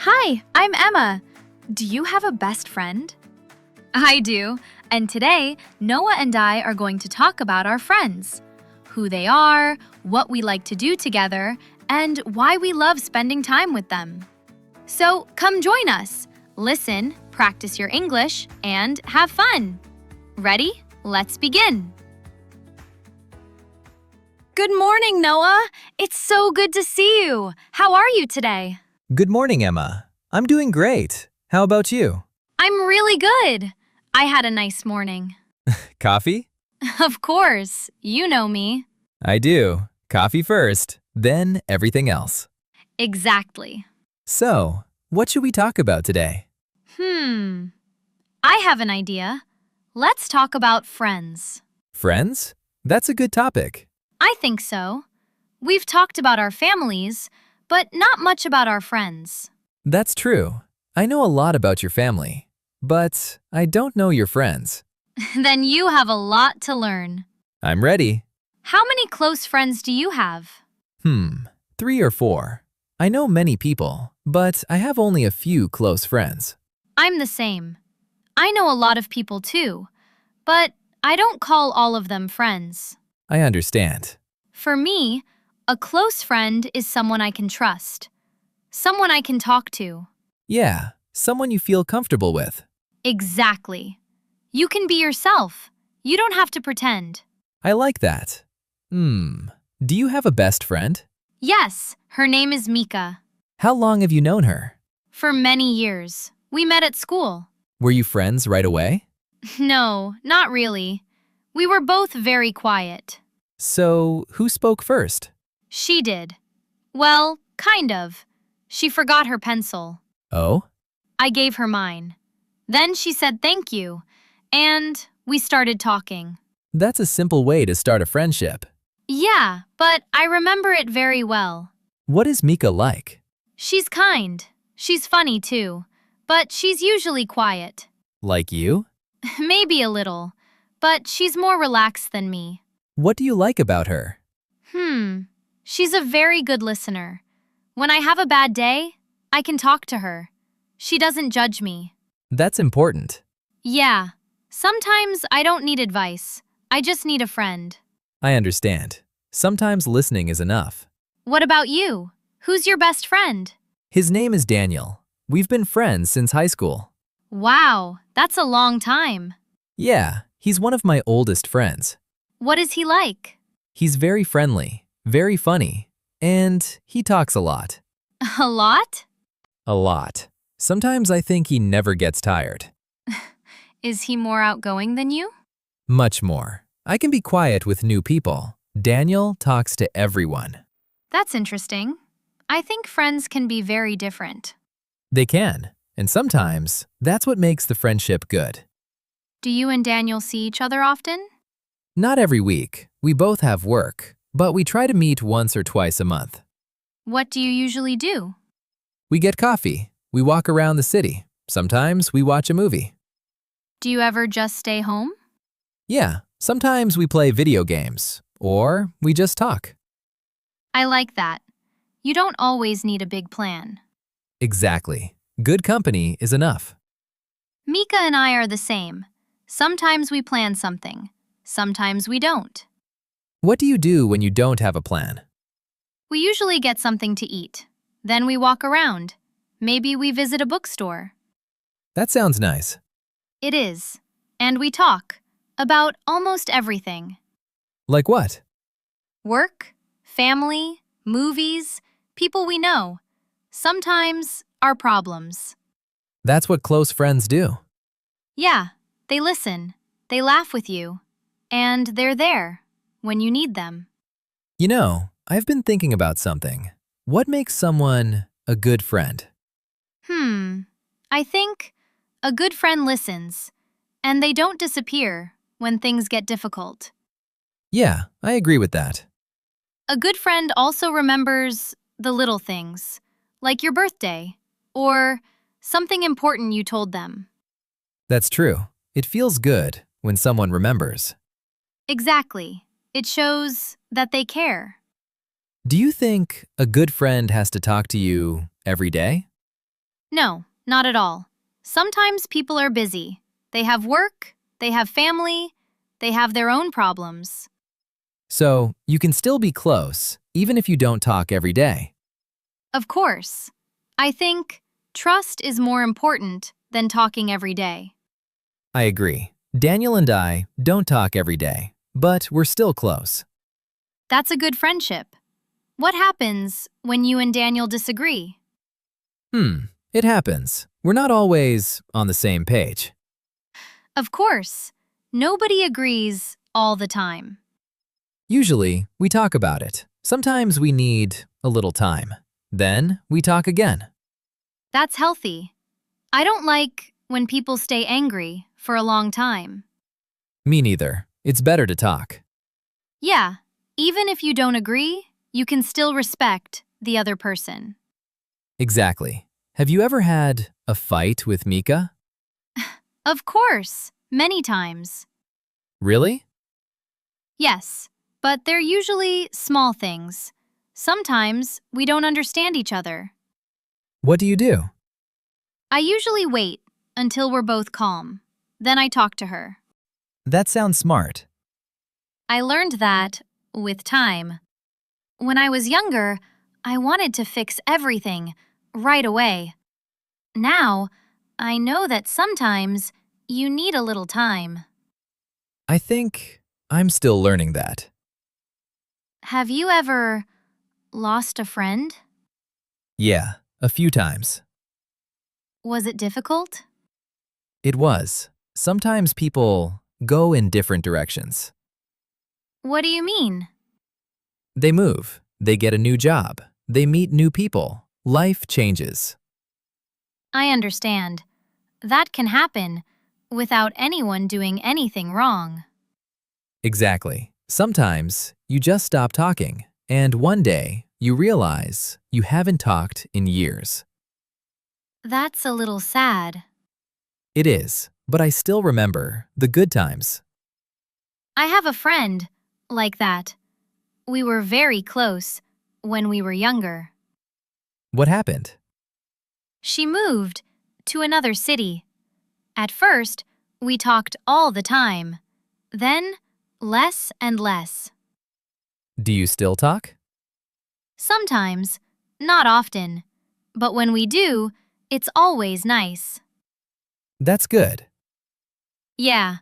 Hi, I'm Emma. Do you have a best friend? I do, and today Noah and I are going to talk about our friends, who they are, what we like to do together, and why we love spending time with them. So come join us, listen, practice your English, and have fun. Ready? Let's begin. Good morning, Noah. It's so good to see you. How are you today? Good morning, Emma. I'm doing great. How about you? I'm really good. I had a nice morning. Coffee? Of course, you know me. I do. Coffee first, then everything else. Exactly. So, what should we talk about today? I have an idea. Let's talk about friends. Friends? That's a good topic. I think so. We've talked about our families, but not much about our friends. That's true. I know a lot about your family, but I don't know your friends. Then you have a lot to learn. I'm ready. How many close friends do you have? 3 or 4. I know many people, but I have only a few close friends. I'm the same. I know a lot of people too, but I don't call all of them friends. I understand. For me, a close friend is someone I can trust, someone I can talk to. Yeah, someone you feel comfortable with. Exactly. You can be yourself. You don't have to pretend. I like that. Do you have a best friend? Yes, her name is Mika. How long have you known her? For many years. We met at school. Were you friends right away? No, not really. We were both very quiet. So, who spoke first? She did. Well, kind of. She forgot her pencil. Oh? I gave her mine. Then she said thank you, and we started talking. That's a simple way to start a friendship. Yeah, but I remember it very well. What is Mika like? She's kind. She's funny too, but she's usually quiet. Like you? Maybe a little, but she's more relaxed than me. What do you like about her? She's a very good listener. When I have a bad day, I can talk to her. She doesn't judge me. That's important. Yeah, sometimes I don't need advice. I just need a friend. I understand. Sometimes listening is enough. What about you? Who's your best friend? His name is Daniel. We've been friends since high school. Wow, that's a long time. Yeah, he's one of my oldest friends. What is he like? He's very friendly, very funny, and he talks a lot. A lot? A lot. Sometimes I think he never gets tired. Is he more outgoing than you? Much more. I can be quiet with new people. Daniel talks to everyone. That's interesting. I think friends can be very different. They can, and sometimes that's what makes the friendship good. Do you and Daniel see each other often? Not every week. We both have work, but we try to meet once or twice a month. What do you usually do? We get coffee. We walk around the city. Sometimes we watch a movie. Do you ever just stay home? Yeah, sometimes we play video games, or we just talk. I like that. You don't always need a big plan. Exactly. Good company is enough. Mika and I are the same. Sometimes we plan something. Sometimes we don't. What do you do when you don't have a plan? We usually get something to eat. Then we walk around. Maybe we visit a bookstore. That sounds nice. It is. And we talk about almost everything. Like what? Work, family, movies, people we know. Sometimes our problems. That's what close friends do. Yeah, they listen. They laugh with you. And they're there when you need them. You know, I've been thinking about something. What makes someone a good friend? I think a good friend listens, and they don't disappear when things get difficult. Yeah, I agree with that. A good friend also remembers the little things, like your birthday, or something important you told them. That's true. It feels good when someone remembers. Exactly. It shows that they care. Do you think a good friend has to talk to you every day? No, not at all. Sometimes people are busy. They have work, they have family, they have their own problems. So, you can still be close, even if you don't talk every day. Of course. I think trust is more important than talking every day. I agree. Daniel and I don't talk every day, but we're still close. That's a good friendship. What happens when you and Daniel disagree? It happens. We're not always on the same page. Of course. Nobody agrees all the time. Usually, we talk about it. Sometimes we need a little time. Then, we talk again. That's healthy. I don't like when people stay angry for a long time. Me neither. It's better to talk. Yeah, even if you don't agree, you can still respect the other person. Exactly. Have you ever had a fight with Mika? Of course, many times. Really? Yes, but they're usually small things. Sometimes we don't understand each other. What do you do? I usually wait until we're both calm. Then I talk to her. That sounds smart. I learned that with time. When I was younger, I wanted to fix everything right away. Now, I know that sometimes you need a little time. I think I'm still learning that. Have you ever lost a friend? Yeah, a few times. Was it difficult? It was. Sometimes people go in different directions. What do you mean? They move, they get a new job, they meet new people. Life changes. I understand. That can happen without anyone doing anything wrong. Exactly. Sometimes you just stop talking, and one day you realize you haven't talked in years. That's a little sad. It is, but I still remember the good times. I have a friend like that. We were very close when we were younger. What happened? She moved to another city. At first, we talked all the time. Then, less and less. Do you still talk? Sometimes, not often. But when we do, it's always nice. That's good. Yeah,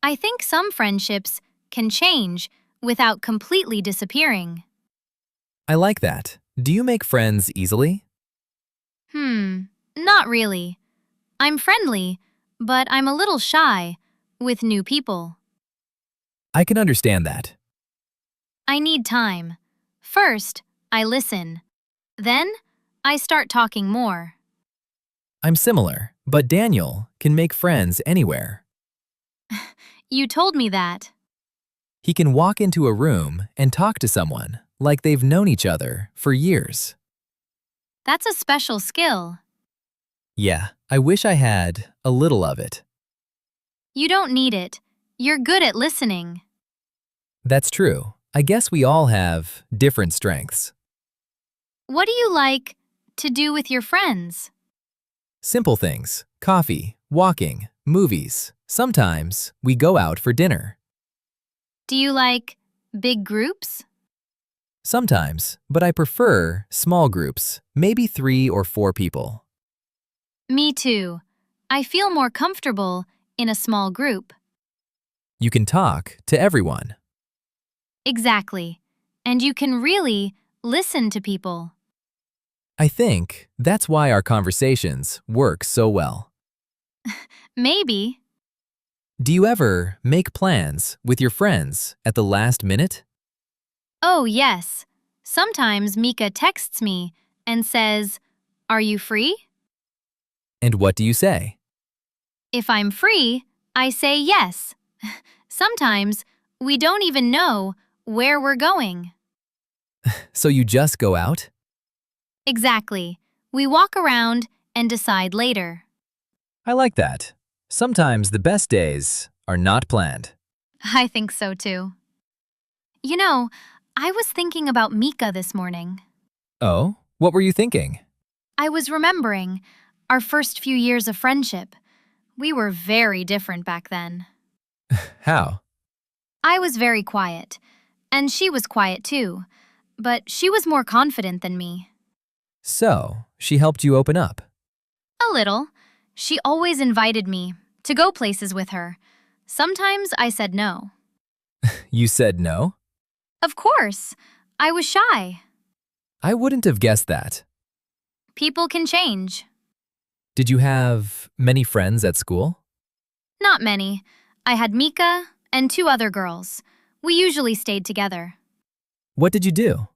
I think some friendships can change without completely disappearing. I like that. Do you make friends easily? Not really. I'm friendly, but I'm a little shy with new people. I can understand that. I need time. First, I listen. Then, I start talking more. I'm similar, but Daniel can make friends anywhere. You told me that. He can walk into a room and talk to someone like they've known each other for years. That's a special skill. Yeah, I wish I had a little of it. You don't need it. You're good at listening. That's true. I guess we all have different strengths. What do you like to do with your friends? Simple things: coffee, walking, movies. Sometimes we go out for dinner. Do you like big groups? Sometimes, but I prefer small groups, maybe 3 or 4 people. Me too. I feel more comfortable in a small group. You can talk to everyone. Exactly. And you can really listen to people. I think that's why our conversations work so well. Maybe. Do you ever make plans with your friends at the last minute? Oh, yes. Sometimes Mika texts me and says, "Are you free?" And what do you say? If I'm free, I say yes. Sometimes we don't even know where we're going. So you just go out? Exactly. We walk around and decide later. I like that. Sometimes the best days are not planned. I think so too. You know, I was thinking about Mika this morning. Oh, what were you thinking? I was remembering our first few years of friendship. We were very different back then. How? I was very quiet, and she was quiet too, but she was more confident than me. So, she helped you open up. A little. She always invited me to go places with her. Sometimes I said no. You said no? Of course, I was shy. I wouldn't have guessed that. People can change. Did you have many friends at school? Not many. I had Mika and two other girls. We usually stayed together. What did you do?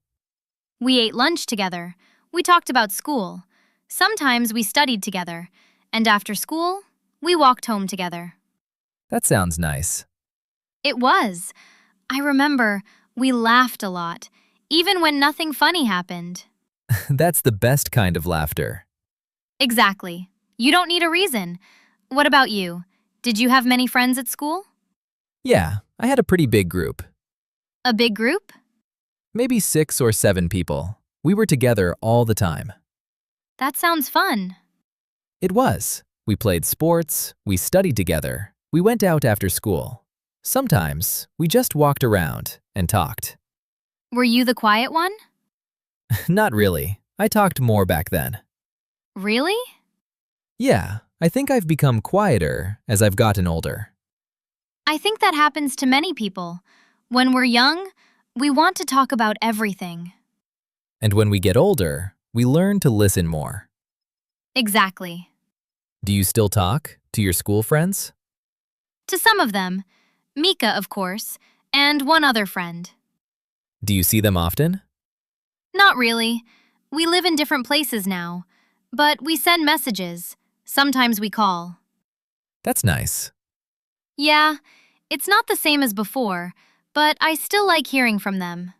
We ate lunch together. We talked about school. Sometimes we studied together. And after school, we walked home together. That sounds nice. It was. I remember we laughed a lot, even when nothing funny happened. That's the best kind of laughter. Exactly. You don't need a reason. What about you? Did you have many friends at school? Yeah, I had a pretty big group. A big group? Maybe 6 or 7 people. We were together all the time. That sounds fun. It was. We played sports, we studied together, we went out after school. Sometimes, we just walked around and talked. Were you the quiet one? Not really. I talked more back then. Really? Yeah, I think I've become quieter as I've gotten older. I think that happens to many people. When we're young, we want to talk about everything. And when we get older, we learn to listen more. Exactly. Do you still talk to your school friends? To some of them, Mika, of course, and one other friend. Do you see them often? Not really. We live in different places now, but we send messages. Sometimes we call. That's nice. Yeah, it's not the same as before, but I still like hearing from them.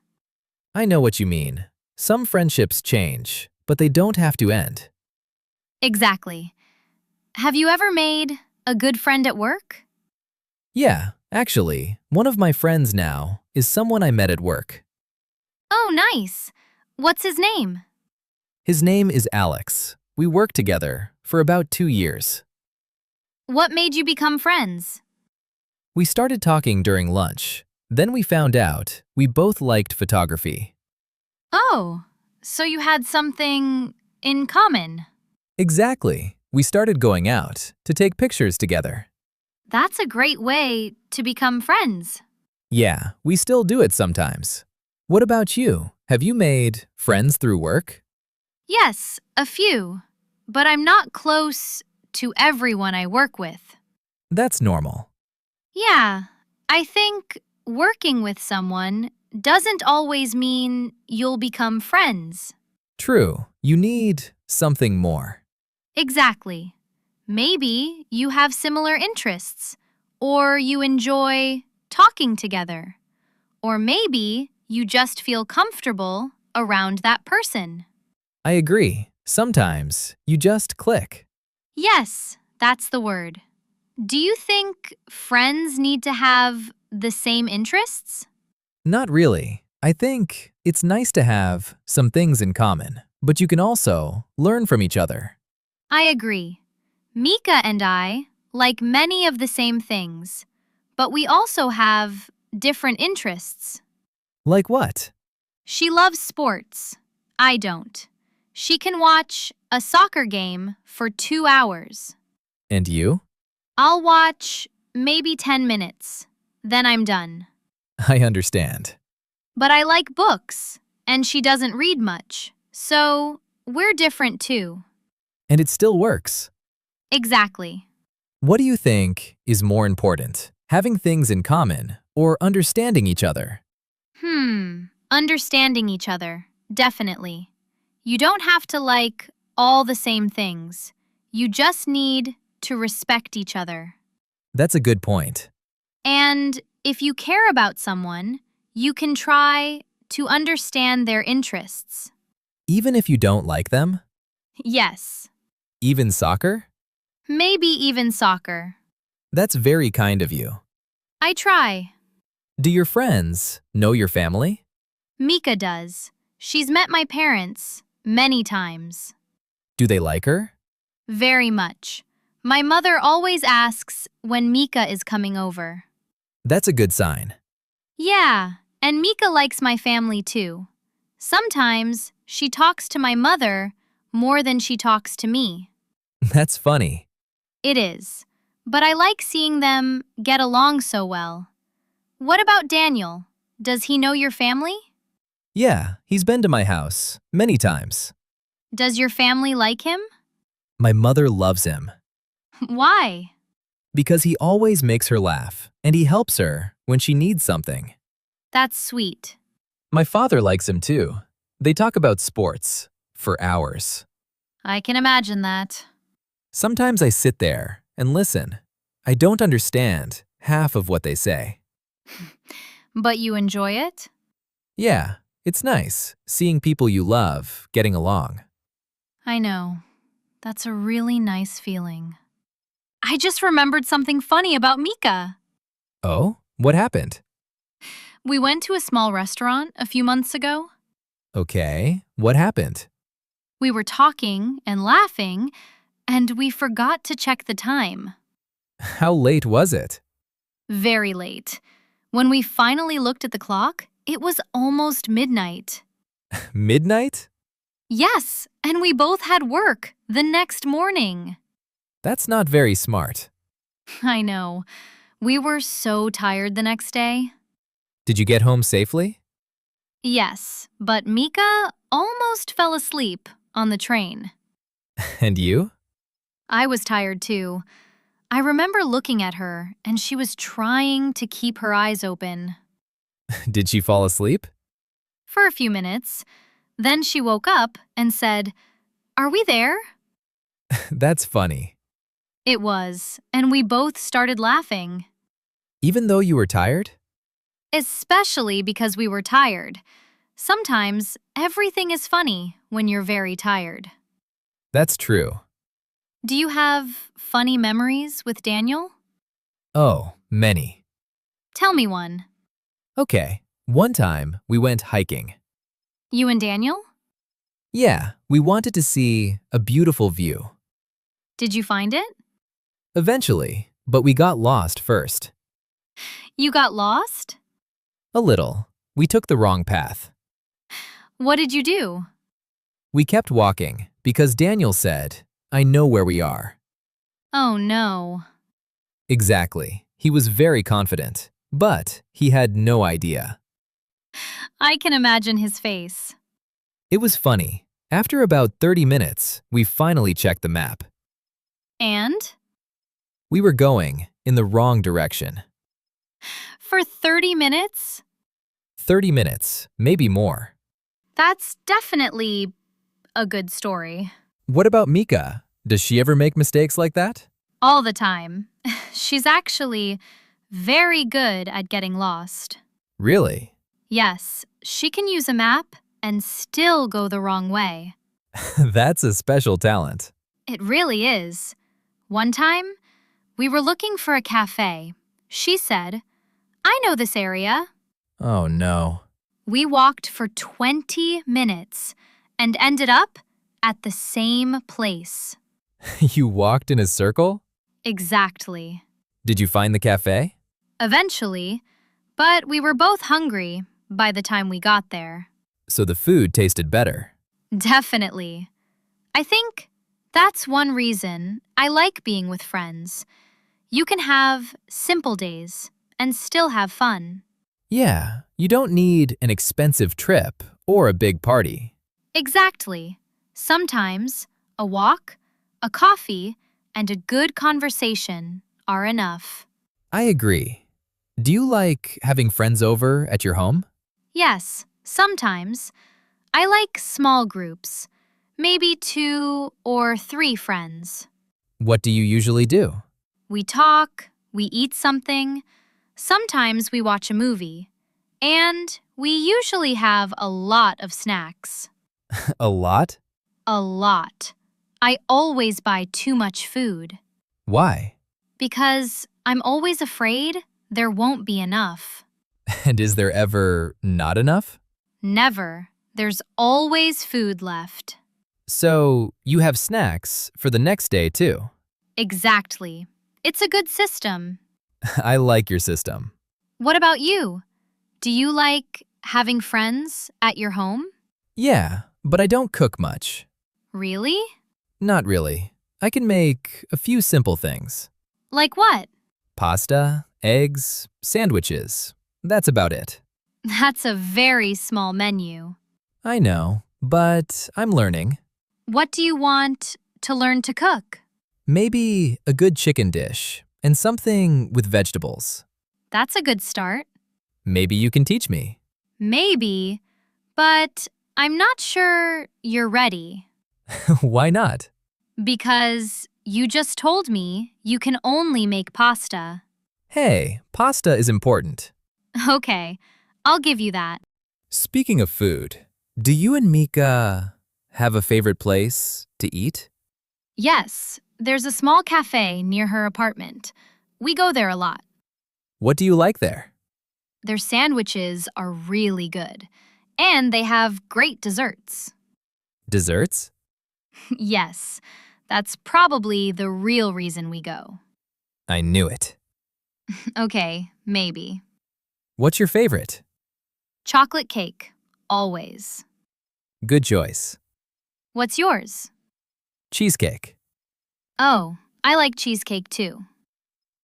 I know what you mean. Some friendships change, but they don't have to end. Exactly. Have you ever made a good friend at work? Yeah, actually, one of my friends now is someone I met at work. Oh, nice. What's his name? His name is Alex. We worked together for about 2 years. What made you become friends? We started talking during lunch. Then we found out we both liked photography. Oh, so you had something in common. Exactly. We started going out to take pictures together. That's a great way to become friends. Yeah, we still do it sometimes. What about you? Have you made friends through work? Yes, a few, but I'm not close to everyone I work with. That's normal. Yeah, I think working with someone doesn't always mean you'll become friends. True, you need something more. Exactly. Maybe you have similar interests, or you enjoy talking together, or maybe you just feel comfortable around that person. I agree. Sometimes you just click. Yes, that's the word. Do you think friends need to have the same interests? Not really. I think it's nice to have some things in common, but you can also learn from each other. I agree. Mika and I like many of the same things, but we also have different interests. Like what? She loves sports. I don't. She can watch a soccer game for 2 hours. And you? I'll watch maybe 10 minutes. Then I'm done. I understand. But I like books, and she doesn't read much. So, we're different too. And it still works. Exactly. What do you think is more important, having things in common or understanding each other? Understanding each other. Definitely. You don't have to like all the same things. You just need to respect each other. That's a good point. And if you care about someone, you can try to understand their interests. Even if you don't like them? Yes. Even soccer? Maybe even soccer. That's very kind of you. I try. Do your friends know your family? Mika does. She's met my parents many times. Do they like her? Very much. My mother always asks when Mika is coming over. That's a good sign. Yeah, and Mika likes my family too. Sometimes she talks to my mother more than she talks to me. That's funny. It is. But I like seeing them get along so well. What about Daniel? Does he know your family? Yeah, he's been to my house many times. Does your family like him? My mother loves him Why? because he always makes her laugh and he helps her when she needs something. That's sweet. My father likes him too. They talk about sports for hours. I can imagine that. Sometimes I sit there and listen. I don't understand half of what they say. But you enjoy it? Yeah, it's nice seeing people you love getting along. I know. That's a really nice feeling. I just remembered something funny about Mika. Oh, what happened? We went to a small restaurant a few months ago. Okay, what happened? We were talking and laughing, and we forgot to check the time. How late was it? Very late. When we finally looked at the clock, it was almost midnight. Midnight? Yes, and we both had work the next morning. That's not very smart. I know. We were so tired the next day. Did you get home safely? Yes, but Mika almost fell asleep on the train. And you? I was tired too. I remember looking at her, and she was trying to keep her eyes open. Did she fall asleep? For a few minutes. Then she woke up and said, "Are we there?" That's funny. It was, and we both started laughing. Even though you were tired? Especially because we were tired. Sometimes everything is funny when you're very tired. That's true. Do you have funny memories with Daniel? Oh, many. Tell me one. Okay, one time we went hiking. You and Daniel? Yeah, we wanted to see a beautiful view. Did you find it? Eventually, but we got lost first. You got lost? A little. We took the wrong path. What did you do? We kept walking because Daniel said, "I know where we are." Oh no. Exactly. He was very confident, but he had no idea. I can imagine his face. It was funny. After about 30 minutes, we finally checked the map. And? We were going in the wrong direction. For 30 minutes? 30 minutes, maybe more. That's definitely a good story. What about Mika? Does she ever make mistakes like that? All the time. She's actually very good at getting lost. Really? Yes, she can use a map and still go the wrong way. That's a special talent. It really is. One time, we were looking for a cafe. She said, "I know this area." Oh no. We walked for 20 minutes and ended up at the same place. You walked in a circle? Exactly. Did you find the cafe? Eventually, but we were both hungry by the time we got there. So the food tasted better. Definitely. I think that's one reason I like being with friends. You can have simple days and still have fun. Yeah, you don't need an expensive trip or a big party. Exactly. Sometimes a walk, a coffee, and a good conversation are enough. I agree. Do you like having friends over at your home? Yes, sometimes. I like small groups, maybe 2 or 3 friends. What do you usually do? We talk, we eat something, sometimes we watch a movie, and we usually have a lot of snacks. A lot? A lot. I always buy too much food Why? because I'm always afraid there won't be enough. And is there ever not enough? Never. There's always food left. So you have snacks for the next day too. Exactly. It's a good system. I like your system. What about you? Do you like having friends at your home? Yeah, but I don't cook much. Really? Not really. I can make a few simple things. Like what? Pasta, eggs, sandwiches. That's about it. That's a very small menu. I know, but I'm learning. What do you want to learn to cook? Maybe a good chicken dish and something with vegetables. That's a good start. Maybe you can teach me. Maybe, but I'm not sure you're ready. Why not? Because you just told me you can only make pasta. Hey, pasta is important. Okay, I'll give you that. Speaking of food, do you and Mika have a favorite place to eat? Yes, there's a small cafe near her apartment. We go there a lot. What do you like there? Their sandwiches are really good, and they have great desserts. Desserts? Yes, that's probably the real reason we go. I knew it. Okay, maybe. What's your favorite? Chocolate cake, always. Good choice. What's yours? Cheesecake. Oh, I like cheesecake too.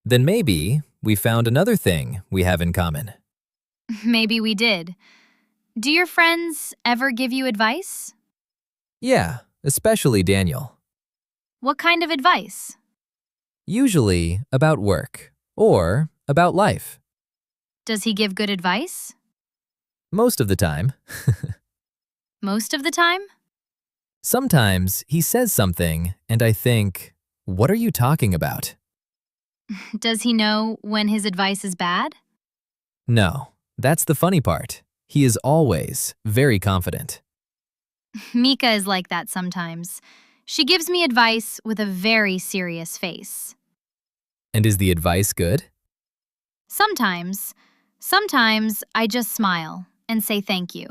Then maybe we found another thing we have in common. Maybe we did. Do your friends ever give you advice? Yeah, especially Daniel. What kind of advice? Usually about work or about life. Does he give good advice? Most of the time. Most of the time? Sometimes he says something and I think, what are you talking about? Does he know when his advice is bad? No, that's the funny part. He is always very confident. Mika is like that sometimes. She gives me advice with a very serious face. And is the advice good? Sometimes. Sometimes I just smile and say thank you.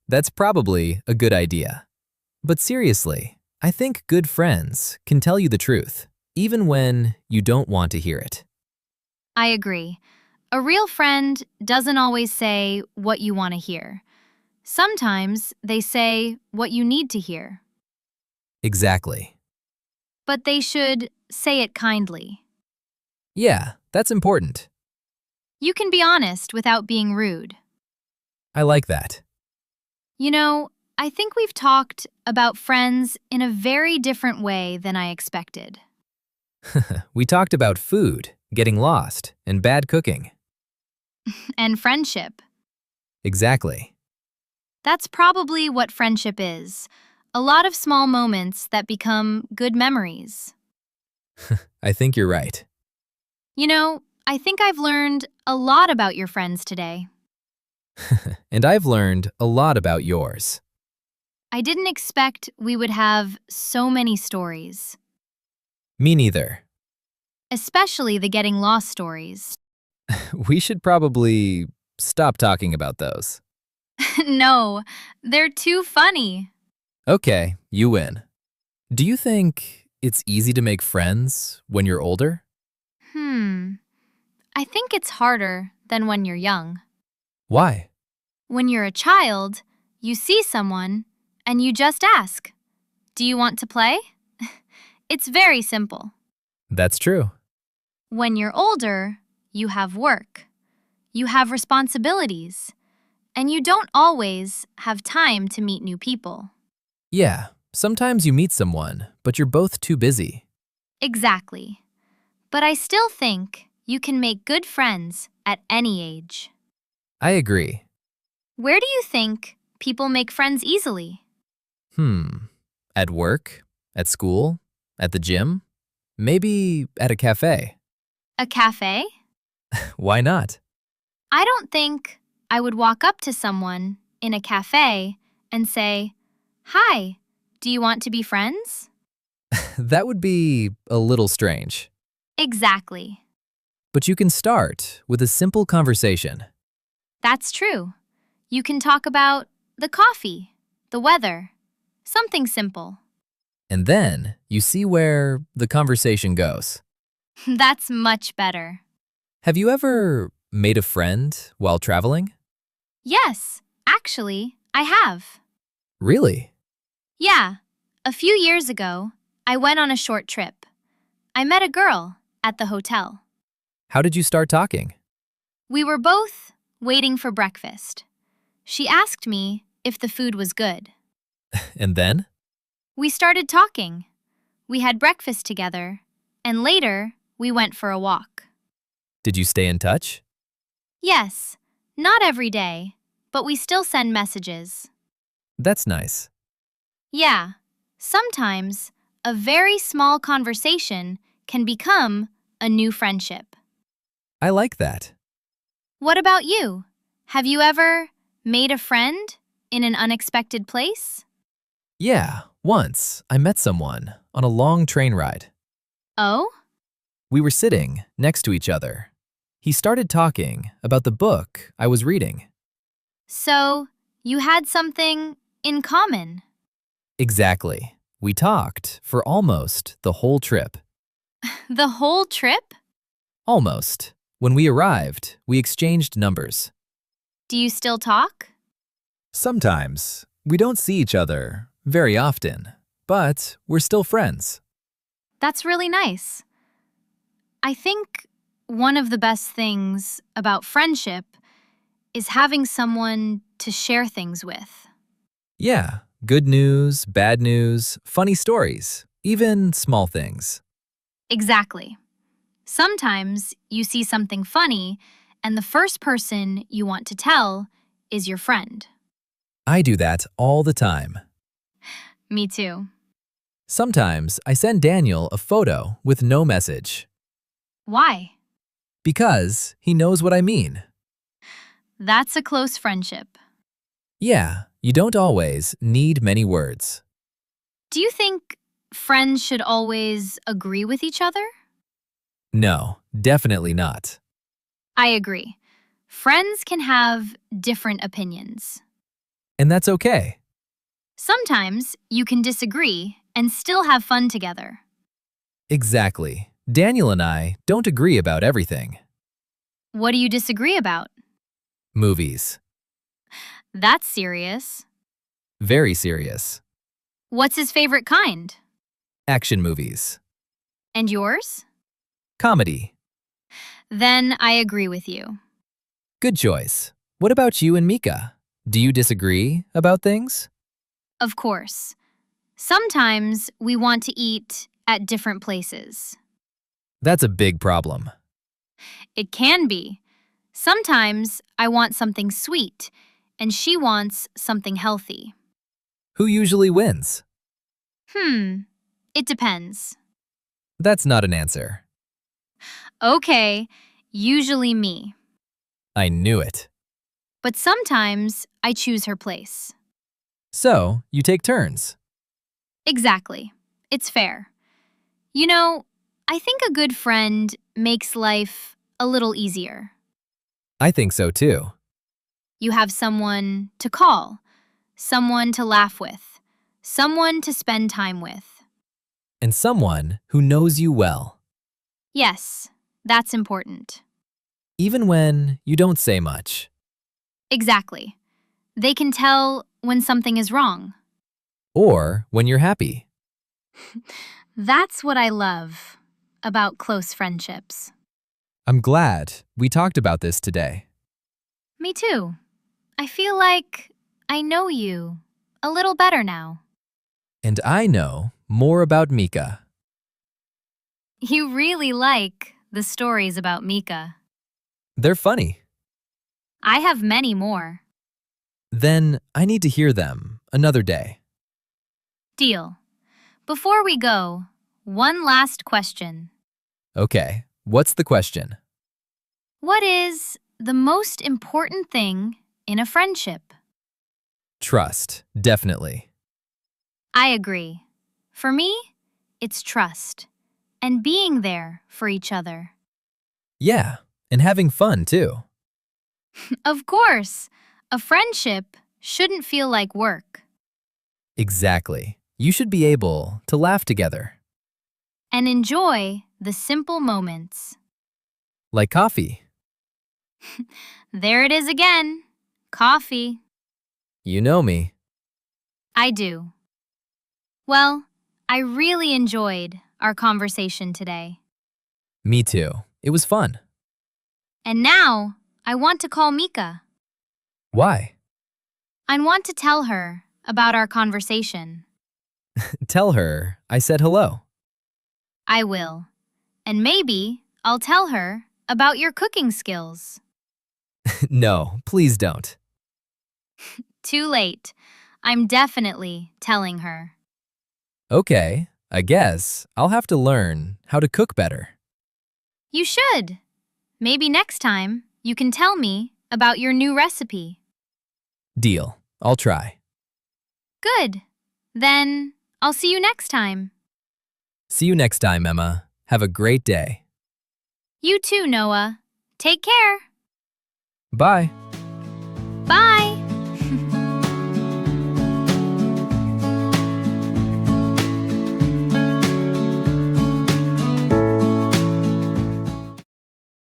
That's probably a good idea. But seriously, I think good friends can tell you the truth, even when you don't want to hear it. I agree. A real friend doesn't always say what you want to hear. Sometimes they say what you need to hear, Exactly. but they should say it kindly. Yeah, that's important. You can be honest without being rude. I like that. You know, I think we've talked about friends in a very different way than I expected. We talked about food, getting lost, and bad cooking. And friendship. Exactly. That's probably what friendship is. A lot of small moments that become good memories. I think you're right. You know, I think I've learned a lot about your friends today. And I've learned a lot about yours. I didn't expect we would have so many stories, Me neither. especially the getting lost stories. We should probably stop talking about those. No, they're too funny. Okay, you win. Do you think it's easy to make friends when you're older? I think it's harder than when you're young. Why? When you're a child, you see someone and you just ask, "Do you want to play?" It's very simple. That's true. When you're older, you have work, you have responsibilities, and you don't always have time to meet new people. Yeah, sometimes you meet someone, but you're both too busy. Exactly. But I still think you can make good friends at any age. I agree. Where do you think people make friends easily? At work? At school? At the gym? Maybe at a cafe. A cafe? Why not? I don't think I would walk up to someone in a cafe and say, "Hi, do you want to be friends?" That would be a little strange. Exactly. But you can start with a simple conversation. That's true. You can talk about the coffee, the weather, Something simple. And then you see where the conversation goes. That's much better. Have you ever made a friend while traveling? Yes, actually, I have. Really? Yeah, a few years ago, I went on a short trip. I met a girl at the hotel. How did you start talking? We were both waiting for breakfast. She asked me if the food was good. And then? We started talking. We had breakfast together, and later, we went for a walk. Did you stay in touch? Yes, not every day, but we still send messages. That's nice. Yeah, sometimes a very small conversation can become a new friendship. I like that. What about you? Have you ever made a friend in an unexpected place? Yeah, once I met someone on a long train ride. Oh? We were sitting next to each other. He started talking about the book I was reading. So, you had something in common. Exactly. We talked for almost the whole trip. The whole trip? Almost. When we arrived, we exchanged numbers. Do you still talk? Sometimes. We don't see each other very often, but we're still friends. That's really nice. I think one of the best things about friendship is having someone to share things with. Yeah, good news, bad news, funny stories, even small things. Exactly. Sometimes you see something funny, and the first person you want to tell is your friend. I do that all the time. Me too. Sometimes I send Daniel a photo with no message Why? because he knows what I mean. That's a close friendship. Yeah, you don't always need many words. Do you think friends should always agree with each other? No, definitely not. I agree. Friends can have different opinions. And that's okay. Sometimes you can disagree and still have fun together. Exactly. Daniel and I don't agree about everything. What do you disagree about? Movies. That's serious. Very serious. What's his favorite kind? Action movies. And yours? Comedy. Then I agree with you. Good choice. What about you and Mika? Do you disagree about things? Of course. Sometimes we want to eat at different places. That's a big problem. It can be. Sometimes I want something sweet, and she wants something healthy. Who usually wins? It depends. That's not an answer. Okay, usually me. I knew it. But sometimes I choose her place. So, you take turns. Exactly. It's fair. You know, I think a good friend makes life a little easier. I think so too. You have someone to call, someone to laugh with, someone to spend time with. And someone who knows you well, Yes, that's important. even when you don't say much. Exactly. They can tell when something is wrong. Or when you're happy. That's what I love about close friendships. I'm glad we talked about this today. Me too. I feel like I know you a little better now. And I know more about Mika. You really like the stories about Mika. They're funny. I have many more. Then I need to hear them another day. Deal. Before we go, one last question. Okay, what's the question? What is the most important thing in a friendship? Trust, definitely. I agree. For me, it's trust and being there for each other. Yeah, and having fun too. Of course, a friendship shouldn't feel like work. Exactly. You should be able to laugh together. And enjoy the simple moments. Like coffee. There it is again. Coffee. You know me. I do. Well, I really enjoyed our conversation today. Me too. It was fun. And now, I want to call Mika. Why? I want to tell her about our conversation. Tell her I said hello. I will. And maybe I'll tell her about your cooking skills. No, please don't. Too late. I'm definitely telling her. Okay, I guess I'll have to learn how to cook better. You should. Maybe next time you can tell me about your new recipe. Deal. I'll try. Good. Then I'll see you next time. See you next time, Emma. Have a great day. You too, Noah. Take care. Bye.